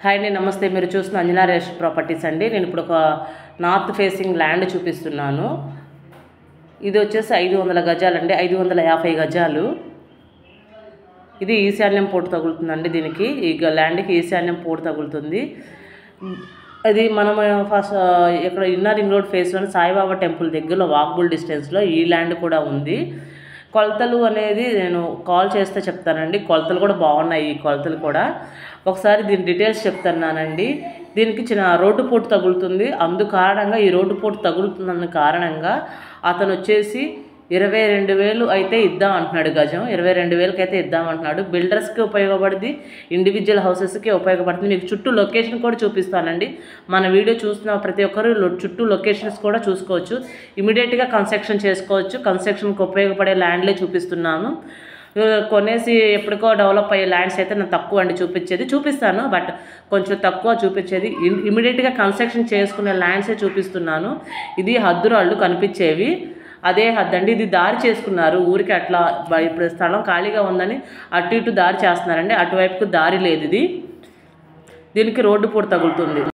Hi అండి, నమస్తే. మీరు చూస్తున్న అంజనా రేష్ ప్రాపర్టీస్ అండి. నేను ఇప్పుడు ఒక నార్త్ ఫేసింగ్ ల్యాండ్ చూపిస్తున్నాను. ఇది వచ్చేసి 500 గజాలండి, 550 గజాలు. ఇది ఈశాన్యం పోటు తగులుతుందండి. దీనికి ఈ ల్యాండ్కి ఈశాన్యం పోటు తగులుతుంది. అది మనం ఫస్ట్ ఇక్కడ ఇన్నర్ రింగ్ రోడ్ ఫేస్లోని సాయిబాబా టెంపుల్ దగ్గరలో వాకబుల్ డిస్టెన్స్లో ఈ ల్యాండ్ కూడా ఉంది. కొలతలు అనేది నేను కాల్ చేస్తే చెప్తానండి. కొలతలు కూడా బాగున్నాయి. ఈ కొలతలు కూడా ఒకసారి దీని డీటెయిల్స్ చెప్తున్నానండి. దీనికి చిన్న రోడ్డు పోటు తగులుతుంది. అందు కారణంగా ఈ రోడ్డు పోటు తగులుతున్న కారణంగా అతను వచ్చేసి 22,000 అయితే ఇద్దాం అంటున్నాడు. గజం 22,000కి అయితే ఇద్దాం అంటున్నాడు. బిల్డర్స్కి ఉపయోగపడుతుంది, ఇండివిజువల్ హౌసెస్కి ఉపయోగపడుతుంది. మీకు చుట్టూ లొకేషన్ కూడా చూపిస్తానండి. మన వీడియో చూస్తున్న ప్రతి ఒక్కరు చుట్టూ లొకేషన్స్ కూడా చూసుకోవచ్చు. ఇమీడియట్గా కన్స్ట్రక్షన్ చేసుకోవచ్చు. కన్స్ట్రక్షన్కి ఉపయోగపడే ల్యాండ్లే చూపిస్తున్నాను. కొనేసి ఎప్పటికో డెవలప్ అయ్యే ల్యాండ్స్ అయితే నేను తక్కువ అండి చూపిస్తాను, బట్ కొంచెం తక్కువ చూపించేది. ఇమీడియట్గా కన్స్ట్రక్షన్ చేసుకునే ల్యాండ్సే చూపిస్తున్నాను. ఇది హద్దురాళ్ళు కనిపించేవి, అదే హద్దండి. ఇది దారి చేసుకున్నారు ఊరికి. అట్లా ఇప్పుడు స్థలం ఖాళీగా ఉందని అటు ఇటు దారి చేస్తున్నారండి. అటువైపుకు దారి లేదు. దీనికి రోడ్డు పోటు తగులుతుంది.